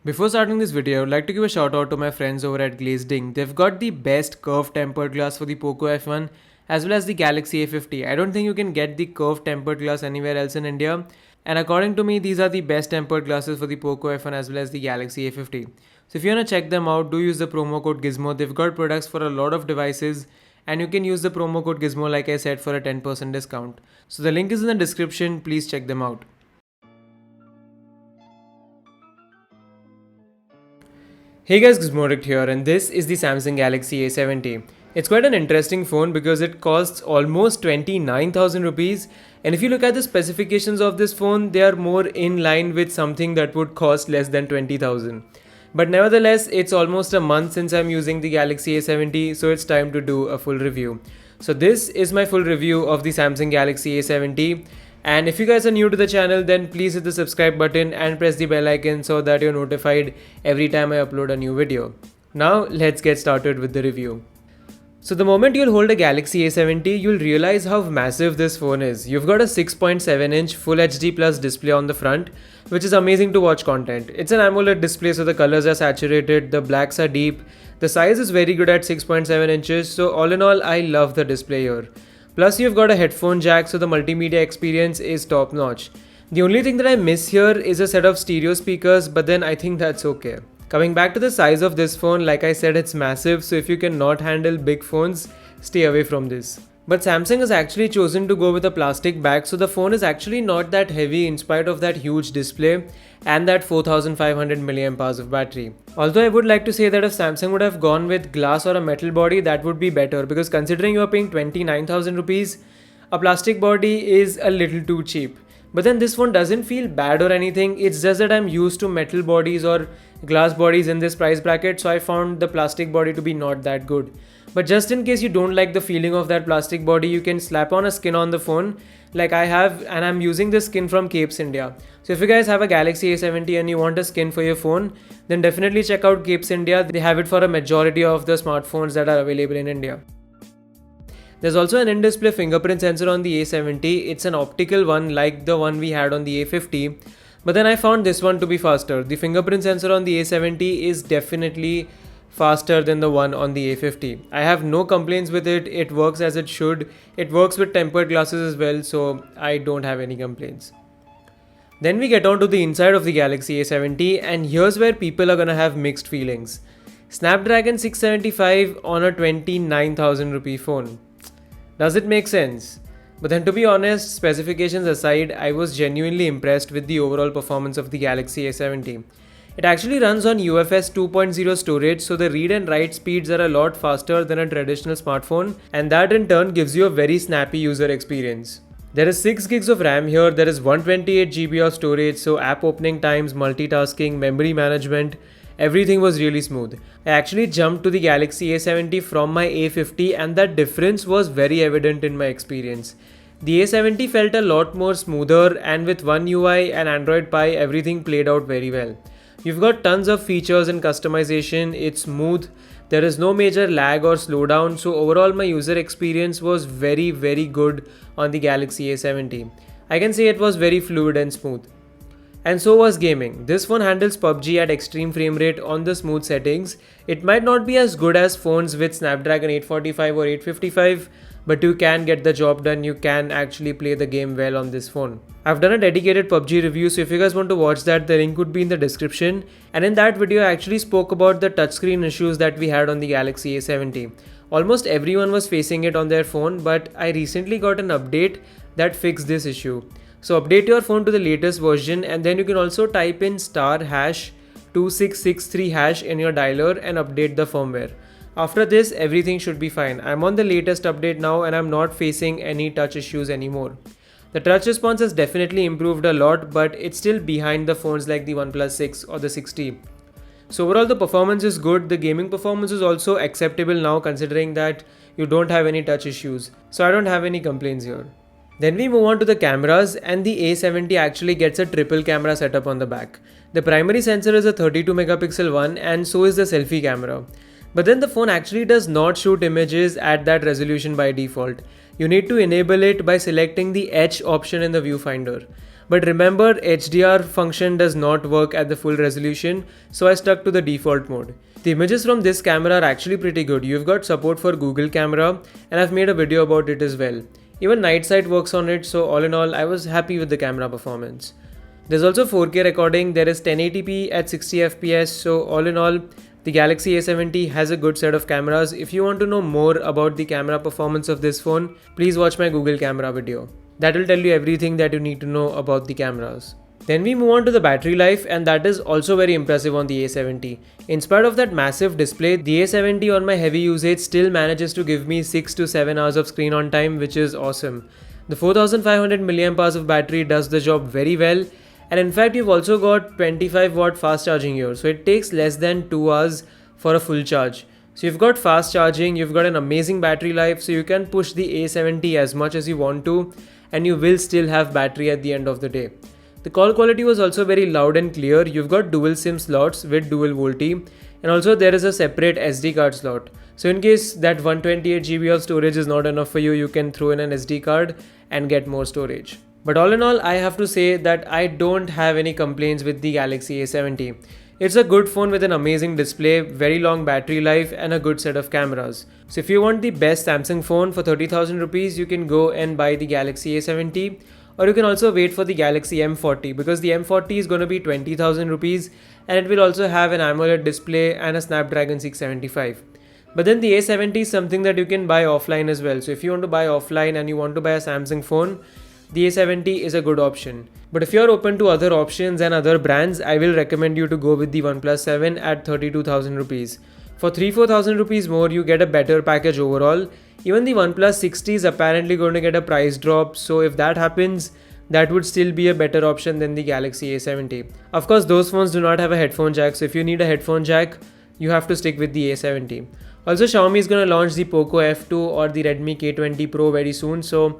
Before starting this video, I would like to give a shout out to my friends over at gizmoddict. They've got the best curved tempered glass for the Poco F1 as well as the Galaxy A50. I don't think you can get the curved tempered glass anywhere else in India. And according to me, these are the best tempered glasses for the Poco F1 as well as the Galaxy A50. So if you want to check them out, do use the promo code GIZMO. They've got products for a lot of devices and you can use the promo code GIZMO like I said for a 10% discount. So the link is in the description, please check them out. Hey guys, gizmoddict here and this is the Samsung Galaxy A70. It's quite an interesting phone because it costs almost 29,000 rupees, and if you look at the specifications of this phone, they are more in line with something that would cost less than 20,000. But nevertheless, it's almost a month since I'm using the Galaxy A70, so it's time to do a full review. So this is my full review of the Samsung Galaxy A70. And if you guys are new to the channel, then please hit the subscribe button and press the bell icon so that you're notified every time I upload a new video. Now let's get started with the review. So the moment you'll hold a Galaxy A70, you'll realize how massive this phone is. You've got a 6.7-inch Full HD Plus display on the front, which is amazing to watch content. It's an AMOLED display, so the colors are saturated, the blacks are deep. The size is very good at 6.7 inches, so all in all, I love the display here. Plus you've got a headphone jack, so the multimedia experience is top notch. The only thing that I miss here is a set of stereo speakers, but then I think that's okay. Coming back to the size of this phone, like I said, it's massive, so if you cannot handle big phones, stay away from this. But Samsung has actually chosen to go with a plastic back, so the phone is actually not that heavy in spite of that huge display and that 4500 mAh of battery. Although I would like to say that if Samsung would have gone with glass or a metal body, that would be better, because considering you are paying 29,000 rupees, a plastic body is a little too cheap. But then this phone doesn't feel bad or anything, it's just that I'm used to metal bodies or glass bodies in this price bracket, so I found the plastic body to be not that good. But just in case you don't like the feeling of that plastic body, you can slap on a skin on the phone like I have, and I'm using this skin from Capes India. So if you guys have a Galaxy A70 and you want a skin for your phone, then definitely check out Capes India. They have it for a majority of the smartphones that are available in India. There's also an in-display fingerprint sensor on the A70. It's an optical one like the one we had on the A50. But then I found this one to be faster. The fingerprint sensor on the A70 is definitely faster than the one on the A50. I have no complaints with it. It works as it should. It works with tempered glasses as well, so I don't have any complaints. Then we get on to the inside of the Galaxy A70, and here's where people are gonna have mixed feelings. Snapdragon 675 on a 29,000 rupee phone. Does it make sense? But then to be honest, specifications aside, I was genuinely impressed with the overall performance of the Galaxy A70. It actually runs on UFS 2.0 storage, so the read and write speeds are a lot faster than a traditional smartphone, and that in turn gives you a very snappy user experience. There is 6 gigs of RAM here, there is 128 GB of storage, so app opening times, multitasking, memory management, everything was really smooth. I actually jumped to the Galaxy A70 from my A50, and that difference was very evident in my experience. The A70 felt a lot more smoother, and with One UI and Android Pie, everything played out very well. You've got tons of features and customization, it's smooth, there is no major lag or slowdown, so overall my user experience was very good on the Galaxy A70. I can say it was very fluid and smooth. And so was gaming. This phone handles PUBG at extreme frame rate on the smooth settings. It might not be as good as phones with Snapdragon 845 or 855, but you can get the job done. You can actually play the game well on this phone. I've done a dedicated PUBG review, so if you guys want to watch that, the link would be in the description. And in that video, I actually spoke about the touchscreen issues that we had on the Galaxy A70. Almost everyone was facing it on their phone, but I recently got an update that fixed this issue. So update your phone to the latest version, and then you can also type in *2663# in your dialer and update the firmware. After this, everything should be fine. I'm on the latest update now and I'm not facing any touch issues anymore. The touch response has definitely improved a lot, but it's still behind the phones like the OnePlus 6 or the 6T. So overall the performance is good. The gaming performance is also acceptable now, considering that you don't have any touch issues. So I don't have any complaints here. Then we move on to the cameras, and the A70 actually gets a triple camera setup on the back. The primary sensor is a 32 megapixel one, and so is the selfie camera. But then the phone actually does not shoot images at that resolution by default. You need to enable it by selecting the H option in the viewfinder. But remember, HDR function does not work at the full resolution, so I stuck to the default mode. The images from this camera are actually pretty good. You've got support for Google Camera, and I've made a video about it as well. Even night sight works on it, so all in all, I was happy with the camera performance. There's also 4K recording, there is 1080p at 60 fps, so all in all, the Galaxy A70 has a good set of cameras. If you want to know more about the camera performance of this phone, please watch my Google Camera video. That will tell you everything that you need to know about the cameras. Then we move on to the battery life, and that is also very impressive on the A70. In spite of that massive display, the A70 on my heavy usage still manages to give me 6 to 7 hours of screen on time, which is awesome. The 4500 mAh of battery does the job very well, and in fact you've also got 25 watt fast charging here, so it takes less than 2 hours for a full charge. So you've got fast charging, you've got an amazing battery life, so you can push the A70 as much as you want to, and you will still have battery at the end of the day. The call quality was also very loud and clear. You've got dual SIM slots with dual VoLTE, and also there is a separate SD card slot. So in case that 128GB of storage is not enough for you, you can throw in an SD card and get more storage. But all in all, I have to say that I don't have any complaints with the Galaxy A70. It's a good phone with an amazing display, very long battery life, and a good set of cameras. So if you want the best Samsung phone for 30,000 rupees, you can go and buy the Galaxy A70. Or you can also wait for the Galaxy M40, because the M40 is going to be 20,000 rupees and it will also have an AMOLED display and a Snapdragon 675. But then the A70 is something that you can buy offline as well. So if you want to buy offline and you want to buy a Samsung phone, the A70 is a good option. But if you are open to other options and other brands, I will recommend you to go with the OnePlus 7 at 32,000 rupees. For 3-4,000 rupees more, you get a better package overall. Even the OnePlus 60 is apparently going to get a price drop, so if that happens, that would still be a better option than the Galaxy A70. Of course, those phones do not have a headphone jack, so if you need a headphone jack, you have to stick with the A70. Also, Xiaomi is going to launch the Poco F2 or the Redmi K20 Pro very soon, so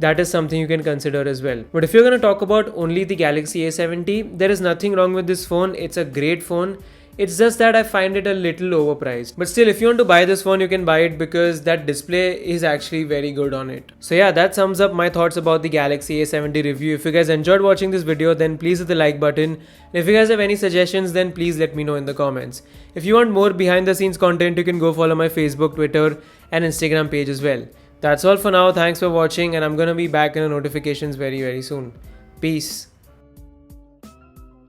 that is something you can consider as well. But if you're going to talk about only the Galaxy A70, there is nothing wrong with this phone. It's a great phone. It's just that I find it a little overpriced. But still, if you want to buy this phone, you can buy it because that display is actually very good on it. So yeah, that sums up my thoughts about the Galaxy A70 review. If you guys enjoyed watching this video, then please hit the like button. And if you guys have any suggestions, then please let me know in the comments. If you want more behind the scenes content, you can go follow my Facebook, Twitter and Instagram page as well. That's all for now. Thanks for watching, and I'm gonna be back in the notifications very soon. Peace.